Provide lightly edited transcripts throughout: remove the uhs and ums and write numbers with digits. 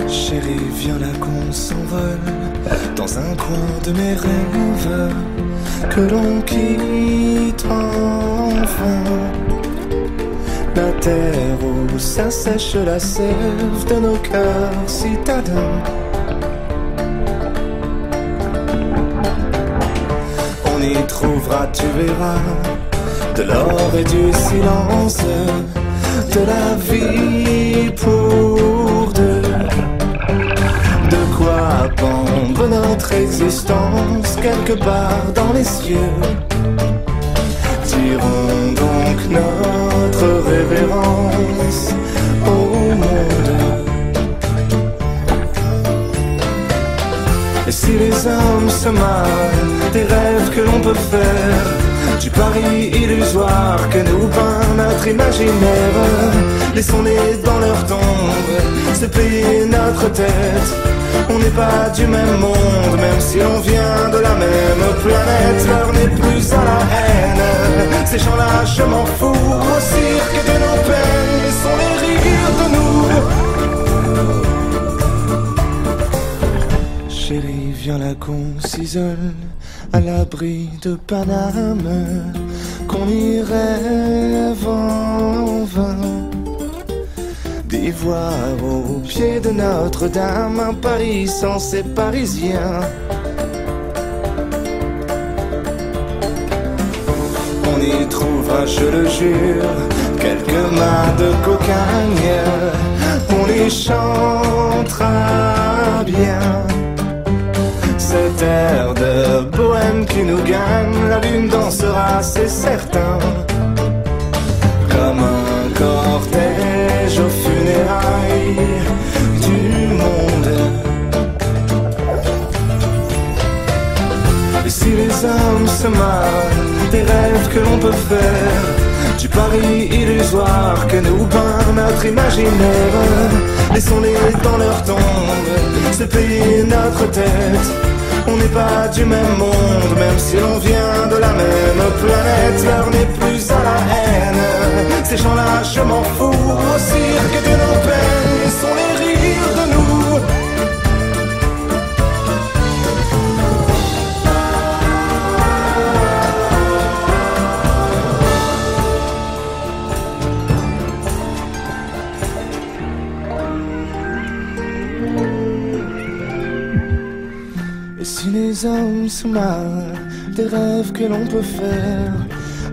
Chérie, viens là qu'on s'envole dans un coin de mes rêves, que l'on quitte enfin la terre où s'assèche la sève de nos cœurs citadins. On y trouvera, tu verras, de l'or et du silence, de la vie pour deux. De quoi pendre notre existence quelque part dans les cieux. Dirons donc notre révérence au monde. Et si les hommes se marrent des rêves que l'on peut faire, du pari illusoire que nous peint notre imaginaire, laissons-les dans leur tombe se payer notre tête. On n'est pas du même monde, même si on vient de la même planète. L'heure n'est plus à la haine, ces gens-là je m'en fous. Au cirque de nos peines, laissons-les rire de nous. Chérie, viens là qu'on s'isole à l'abri de Paname, qu'on y rêve en vain d'y voir au pied de Notre-Dame un Paris sans ses Parisiens. On y trouvera, je le jure, quelques mains de cocagne. On les chantera bien. Cet air de bohème qui nous gagne, la lune dansera, c'est certain, comme un cortège aux funérailles du monde. Et si les hommes se marrent des rêves que l'on peut faire, du pari illusoire que nous peint notre imaginaire, laissons-les dans leur tombe se payer notre tête. On n'est pas du même monde, même si l'on vient de la même planète. L'heure n'est plus à la haine, ces gens-là je m'en fous. Au cirque de nos peines, laissons-les rire de nous. Et si les hommes se marrent des rêves que l'on peut faire,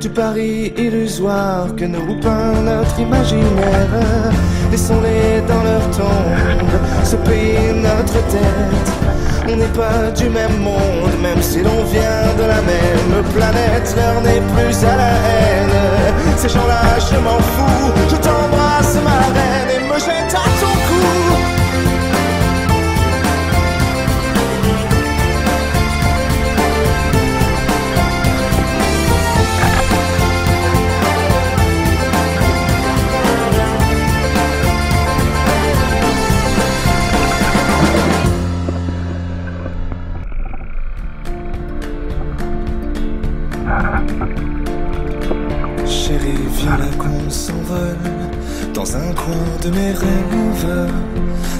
du pari illusoire que nous peint notre imaginaire, laissons-les dans leur tombe se payer notre tête. On n'est pas du même monde, même si l'on vient de la même planète. L'heure n'est plus à la haine, ces gens-là je m'en fous. Je t'embrasse ma reine et me jette à ton cou. Chérie, viens là qu'on s'envole dans un coin de mes rêves,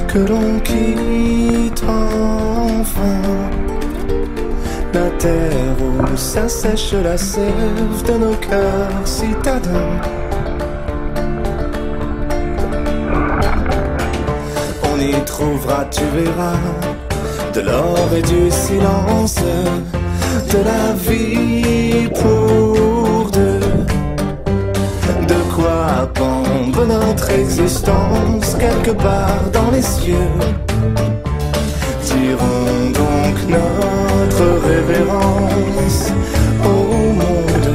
que l'on quitte enfin la terre où s'assèche la sève de nos cœurs citadins. On y trouvera, tu verras, de l'or et du silence, de la vie pour deux. De quoi pendre notre existence quelque part dans les cieux. Dirons donc notre révérence au monde.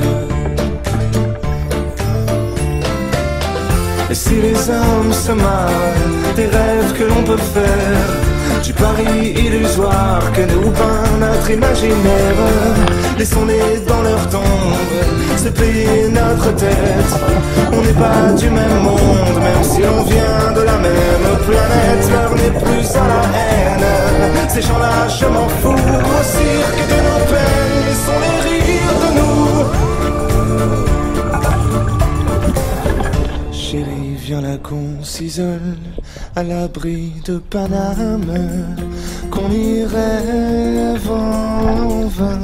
Et si les hommes se marrent des rêves que l'on peut faire, du pari illusoire que nous peint notre imaginaire, laissons-les dans leur tombe se payer notre tête. On n'est pas du même monde, même si on vient de la même planète. L'heure n'est plus à la haine, ces gens-là je m'en fous. Au cirque de nos peines, laissons-les rire de nous. viens là qu'on s'isole à l'abri de Paname, qu'on y rêve en vain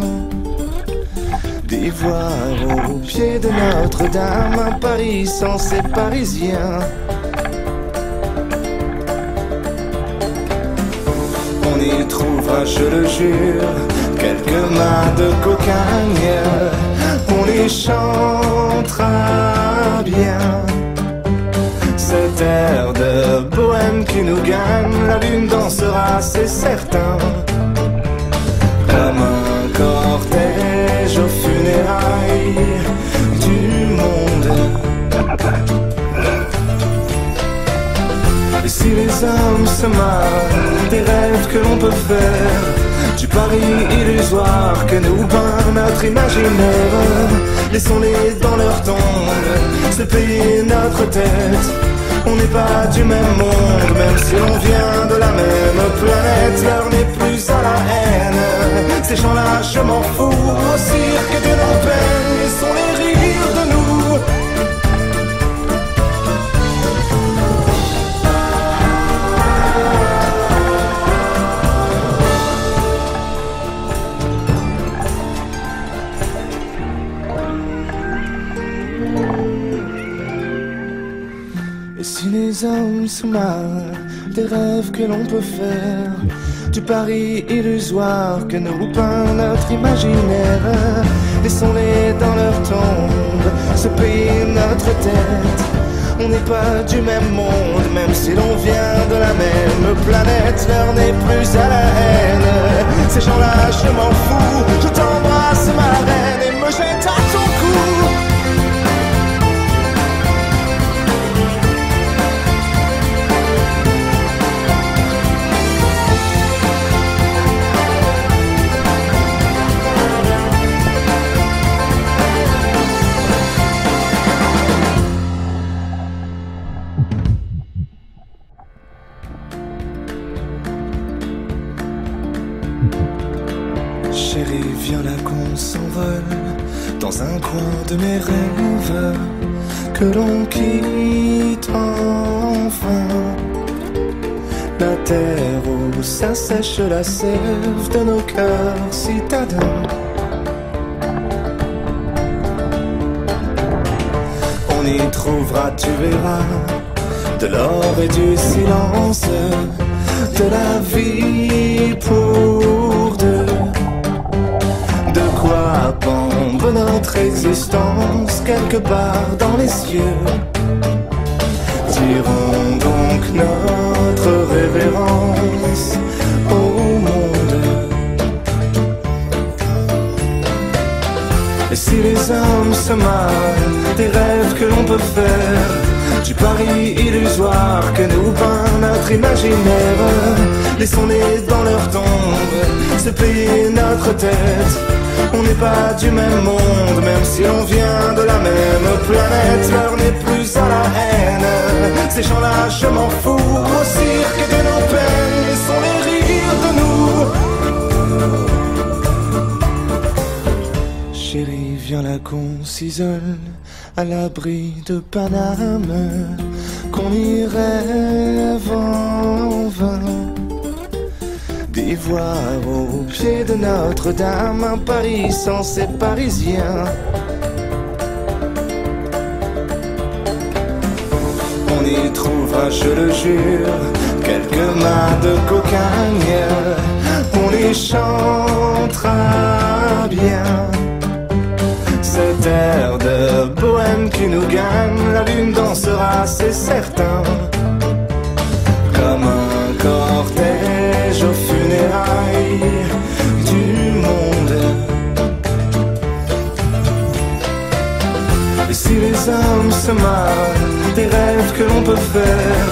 d'y voir au pied de Notre-Dame un Paris sans ses Parisiens. On y trouvera, je le jure, quelques mains de cocagne. On les chantera bien. Cet air de bohème qui nous gagne, la lune dansera, c'est certain. Comme un cortège aux funérailles du monde. Et si les hommes se marrent des rêves que l'on peut faire, du Paris illusoire que nous peint notre imaginaire, laissons-les dans leur tombe se payer notre tête. On n'est pas du même monde, même si on vient de la même planète. L'heure n'est plus à la haine, ces gens-là je m'en fous. Au cirque de nos peines, laissons-les rire de nous. Et si les hommes se marrent des rêves que l'on peut faire, du Paris illusoire que nous peint notre imaginaire, laissons-les dans leur tombe se payer notre tête. On n'est pas du même monde, même si l'on vient de la même planète. L'heure n'est plus à la haine, ces gens-là je m'en fous. Je t'embrasse ma reine et me jette à ton cou. Chérie, viens là qu'on s'envole dans un coin de mes rêves, que l'on quitte enfin la terre où s'assèche la sève de nos cœurs citadins. On y trouvera, tu verras, de l'or et du silence, de la vie pour deux. De quoi pendre notre existence quelque part dans les cieux. Dirons donc notre révérence au monde. Et si les hommes se marrent des rêves que l'on peut faire, du Paris illusoire que nous peint notre imaginaire, laissons-les dans leur tombe se payer notre tête. On n'est pas du même monde, même si on vient de la même planète. L'heure n'est plus à la haine, ces gens-là je m'en fous. Au cirque de nos peines, laissons-les rire de nous. Chérie, viens là qu'on s'isole à l'abri de Paname, qu'on y rêve en vain d'y voir au pied de Notre-Dame un Paris sans ses Parisiens. On y trouvera, je le jure, quelques mains de cocagne. On les chantera bien. Cet air de bohème qui nous gagne, la lune dansera, c'est certain. Comme un cortège aux funérailles du monde. Et si les hommes se marrent des rêves que l'on peut faire,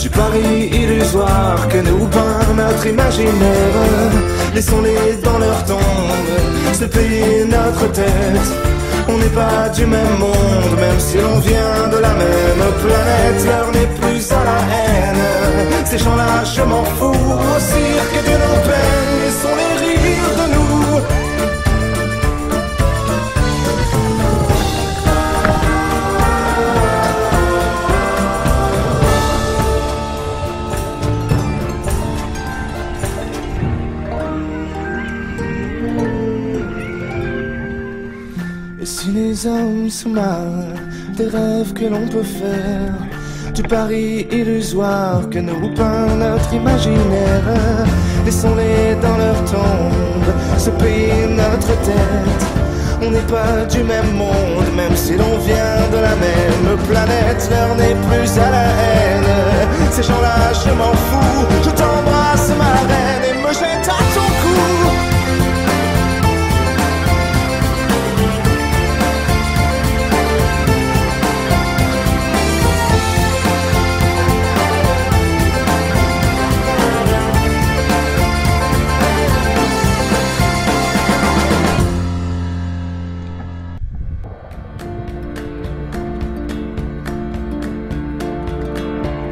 du Paris illusoire que nous peint notre imaginaire, laissons-les dans leur tombe se payer notre tête. On n'est pas du même monde, même si l'on vient de la même planète. L'heure n'est plus à la haine, ces gens-là je m'en fous. Au cirque de nos peines, laissons-les rire de nous. hommes se marrent des rêves que l'on peut faire, du pari illusoire que nous peint notre imaginaire. Laissons-les dans leur tombe se payer notre tête. On n'est pas du même monde, même si l'on vient de la même planète. L'heure n'est plus à la haine, ces gens-là je m'en fous. Je t'embrasse ma reine et me jette à ton cou.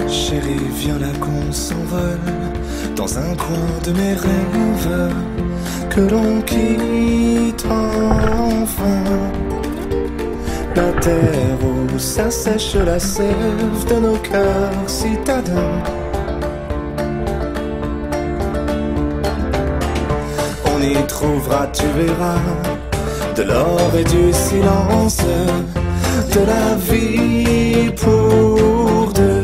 Chérie, viens là qu'on s'envole dans un coin de mes rêves, que l'on quitte enfin la terre où s'assèche la sève de nos cœurs citadins. On y trouvera, tu verras, de l'or et du silence, de la vie pour deux.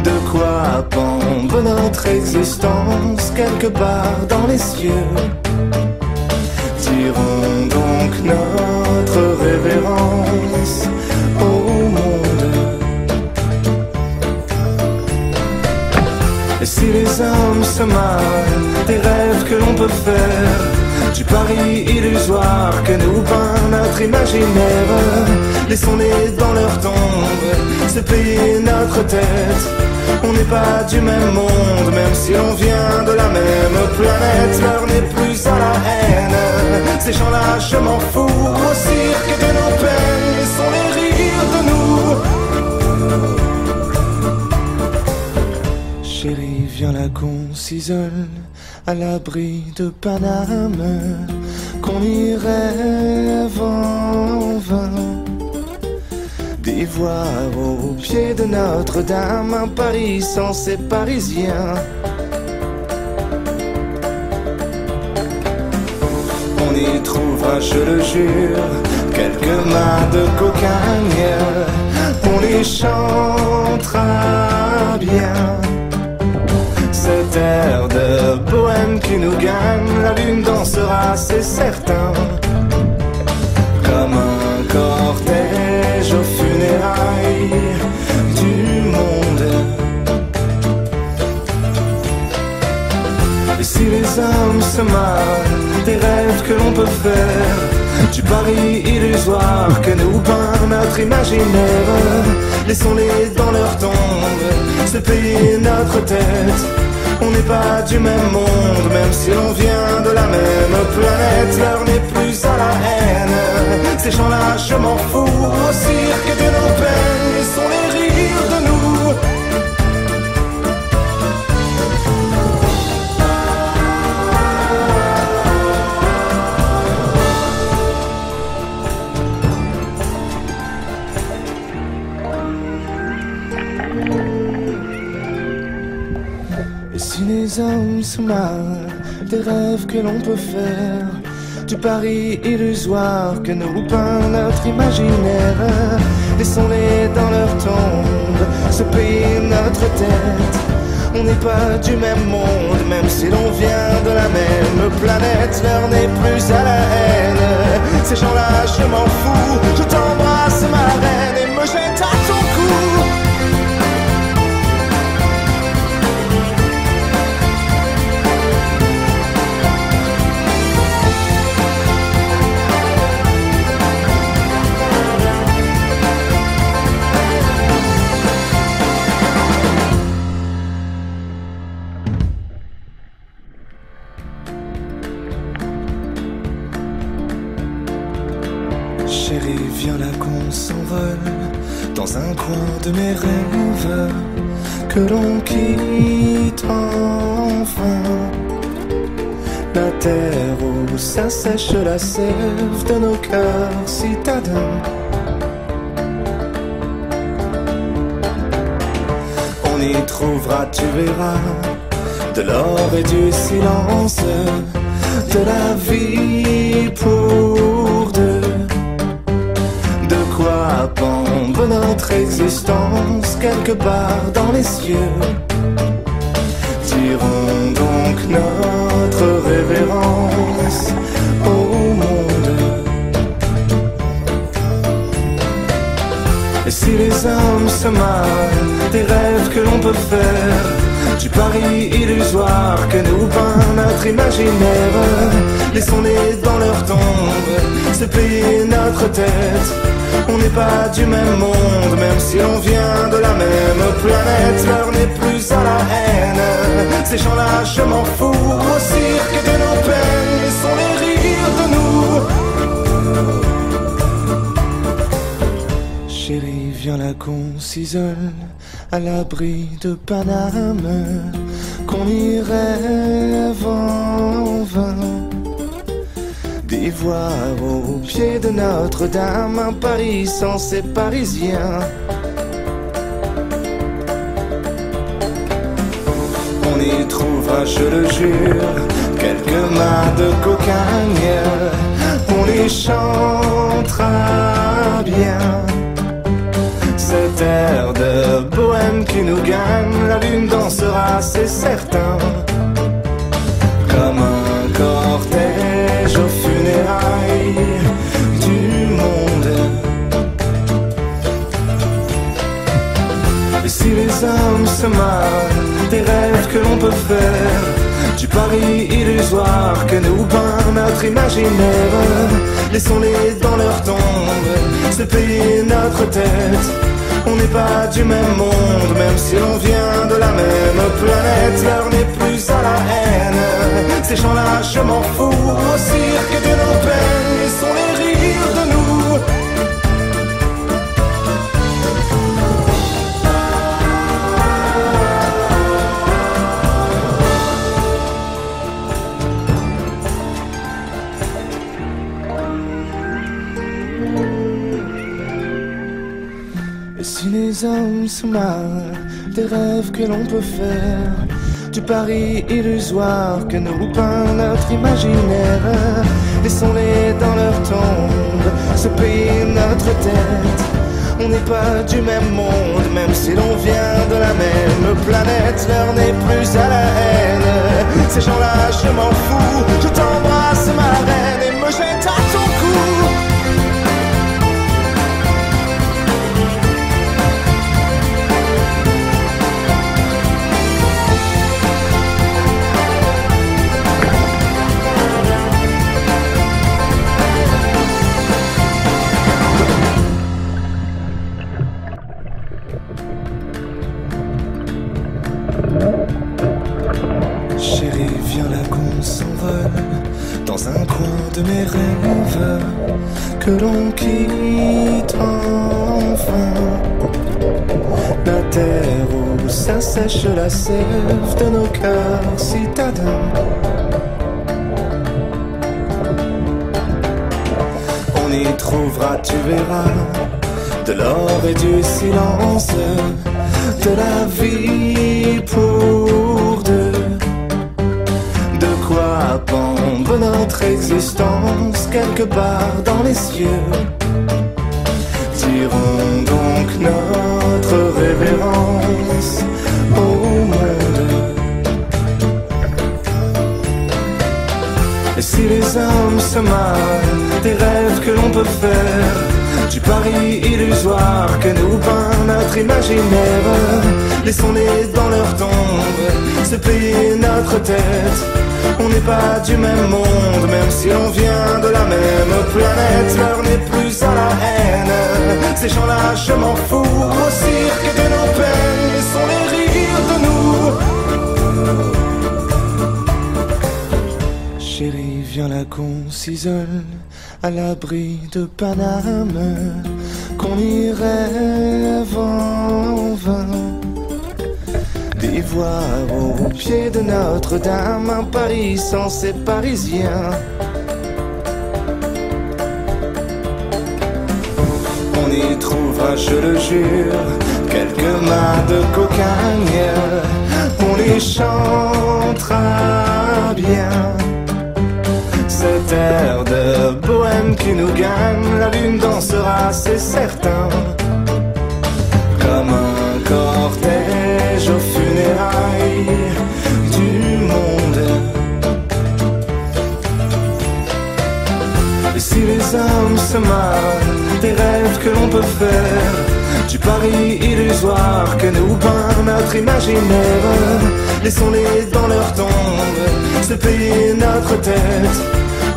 De quoi pendre notre existence quelque part dans les cieux. Dirons donc notre révérence au monde. Et si les hommes se marrent des rêves que l'on peut faire, du pari illusoire que nous peint notre imaginaire, laissons-les dans leur tombe se payer notre tête. On n'est pas du même monde, même si on vient de la même planète. L'heure n'est plus à la haine, ces gens-là je m'en fous. Au cirque de nos peines, laissons-les rire de nous. Chérie, viens là qu'on s'isole à l'abri de Paname, qu'on y rêve en vain d'y voir au pied de Notre-Dame un Paris sans ses Parisiens. On y trouvera, je le jure, quelques mâts de cocagne. On les chantera bien, cet air de bohème qui nous gagne. La lune dansera, c'est certain, comme un cortège aux funérailles du monde. Et si les hommes se marrent des rêves que l'on peut faire, du pari illusoire que nous peint notre imaginaire, laissons-les dans leur tombe se payer notre tête. On n'est pas du même monde, même si l'on vient de la même planète. L'heure n'est plus à la haine, ces gens-là je m'en fous. Au cirque de nos peines, laissons-les rire de nous. Si les hommes se marrent des rêves que l'on peut faire, du pari illusoire que nous peint notre imaginaire, laissons-les dans leur tombe se payer notre tête. On n'est pas du même monde, même si l'on vient de la même planète. L'heure n'est plus à la haine, ces gens-là je m'en fous. Je t'embrasse ma reine et me jette à ton cou. Chérie, viens là qu'on s'envole dans un coin de mes rêves, que l'on quitte enfin la terre où s'assèche la sève de nos cœurs citadins. On y trouvera, tu verras, de l'or et du silence, de la vie pour deux. pendre notre existence quelque part dans les cieux. Dirons donc notre révérence au monde. Et si les hommes se marrent des rêves que l'on peut faire, du pari illusoire que nous peint notre imaginaire, laissons-les dans leur tombe se payer notre tête. On n'est pas du même monde, même si on vient de la même planète. L'heure n'est plus à la haine, ces gens-là je m'en fous. Au cirque de nos peines, laissons-les rire de nous. Chérie, viens là qu'on s'isole à l'abri de Paname, qu'on y rêve en vain, d'y voir au pied de Notre-Dame un Paris sans ses Parisiens. On y trouvera, je le jure, quelques mains de cocagne, on les chantera bien. Cet air de bohème qui nous gagne, la lune dansera, c'est certain, comme un cortège aux funérailles du monde. Et si les hommes se marrent des rêves que l'on peut faire, du pari illusoire que nous peint notre imaginaire, laissons-les dans leur tombe se payer notre tête. On n'est pas du même monde, même si on vient de la même planète. L'heure n'est plus à la haine, ces gens-là je m'en fous. Au cirque de nos peines, laissons-les rire de nous. Et si les hommes se marrent des rêves que l'on peut faire, du pari illusoire que nous peint notre imaginaire, laissons-les dans leur tombe se payer notre tête. On n'est pas du même monde, même si l'on vient de la même planète. L'heure n'est plus à la haine, ces gens-là je m'en fous. Je t'embrasse ma reine et me jette à ton cou. Chérie, viens là qu'on s'envole dans un coin de mes rêves, que l'on quitte enfin la terre où s'assèche la sève de nos cœurs citadins. On y trouvera, tu verras, de l'or et du silence, de la vie pour deux, de quoi pendre notre existence quelque part dans les cieux. Dirons donc notre révérence au monde. Et si les hommes se marrent des rêves que l'on peut faire, du pari illusoire que nous peint notre imaginaire, laissons-les dans leur tombe se payer notre tête. On n'est pas du même monde, même si on vient de la même planète. L'heure n'est plus à la haine, ces gens-là je m'en fous. Au cirque de nos peines, laissons-les rire de nous. Chérie, viens là qu'on s'isole à l'abri de Paname, qu'on y rêve en vain, d'y voir au pied de Notre-Dame un Paris sans ses Parisiens. On y trouvera, je le jure, quelques mains de cocagne, on les chantera bien. Cet air de bohème qui nous gagne, la lune dansera, c'est certain. Comme un cortège aux funérailles du monde. Et si les hommes se marrent des rêves que l'on peut faire, du pari illusoire que nous peint notre imaginaire, laissons-les dans leur tombe se payer notre tête.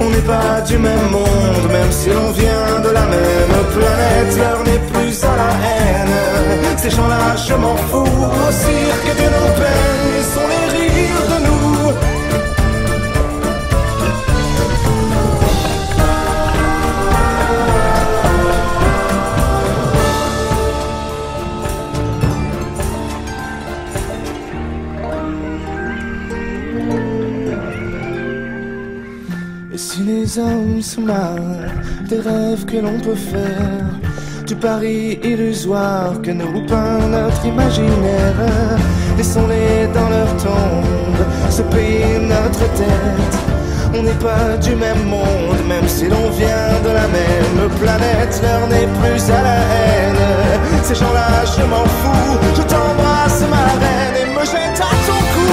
On n'est pas du même monde, même si l'on vient de la même planète. L'heure n'est plus à la haine, ces gens-là je m'en fous. Au cirque de nos peines, laissons-les rire de nous. Et si les hommes se marrent des rêves que l'on peut faire, du pari illusoire que nous peint notre imaginaire, laissons-les dans leur tombe se payer notre tête. On n'est pas du même monde, même si l'on vient de la même planète. L'heure n'est plus à la haine, ces gens-là je m'en fous. Je t'embrasse ma reine et me jette à ton cou.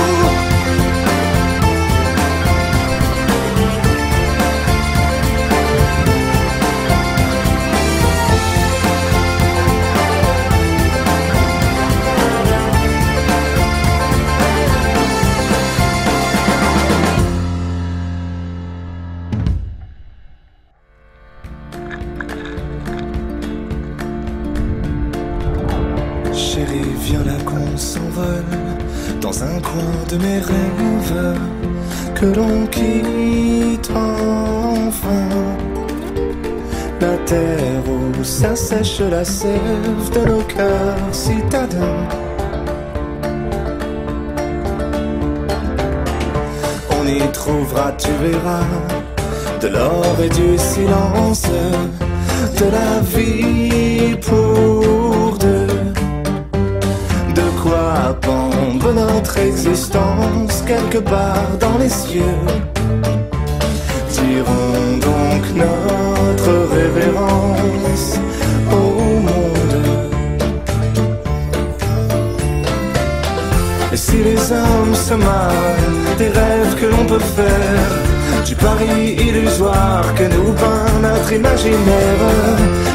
Chérie, viens là qu'on s'envole dans un coin de mes rêves, que l'on quitte enfin la terre où s'assèche la sève de nos cœurs citadins. On y trouvera, tu verras, de l'or et du silence, de la vie pour deux. De quoi pendre notre existence quelque part dans les cieux. Dirons donc notre révérence au monde. Et si les hommes se marrent des rêves que l'on peut faire, du pari illusoire que nous peint notre imaginaire,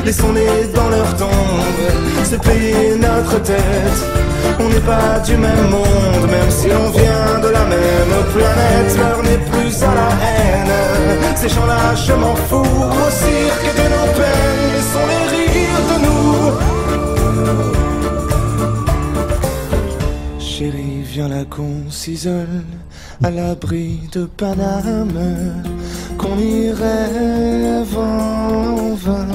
laissons-les dans leur tombe se payer notre tête. On n'est pas du même monde, même si on vient de la même planète. L'heure n'est plus à la haine, ces gens-là je m'en fous. Au cirque de nos peines, laissons-les rire de nous. Chérie, viens là qu'on s'isole à l'abri de Paname, qu'on y rêve en vain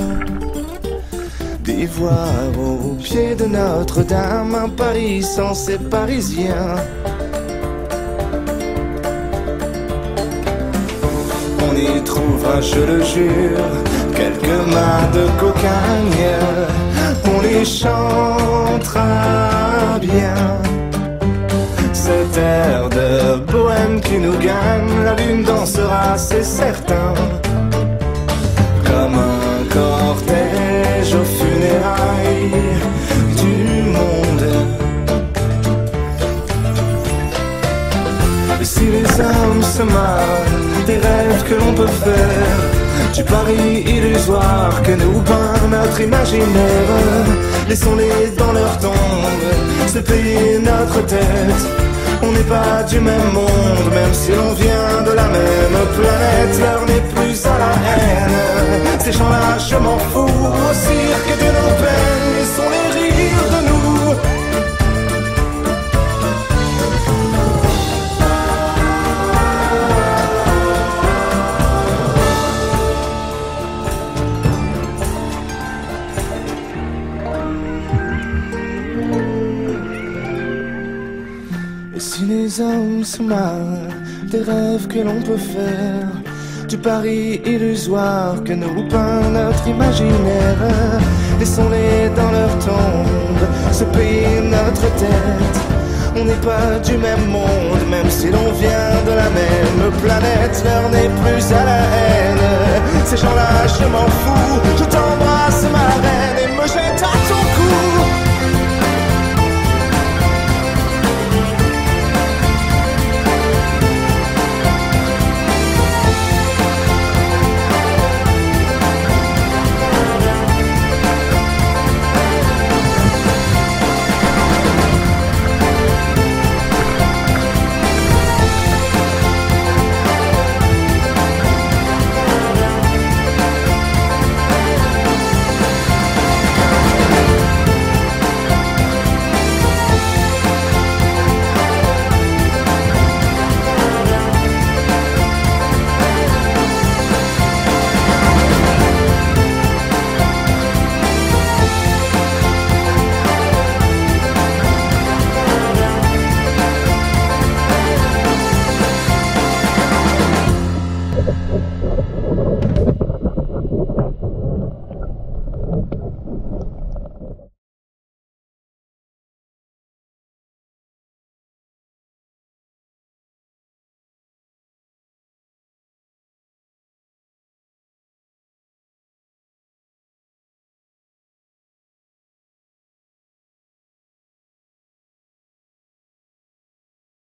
d'y voir au pied de Notre-Dame un Paris sans ses Parisiens. On y trouvera, je le jure, quelques mains de cocagne. On y chantera bien cet air de bohème qui nous gagne. La lune dansera, c'est certain. Comme un cortège aux funérailles du monde. Et si les hommes se marrent des rêves que l'on peut faire, du pari illusoire que nous peint notre imaginaire, laissons-les dans leur tombe se payer notre tête. On n'est pas du même monde, même si l'on vient de la même planète. L'heure n'est plus à la haine, ces gens-là je m'en fous. Au cirque de nos peines, laissons-les rire de nous. Et si les hommes se marrent des rêves que l'on peut faire, du pari illusoire que nous peint notre imaginaire, laissons-les dans leur tombe se payer notre tête. On n'est pas du même monde, même si l'on vient de la même planète. L'heure n'est plus à la haine. Ces gens-là, je m'en fous. Je t'embrasse, ma reine, et me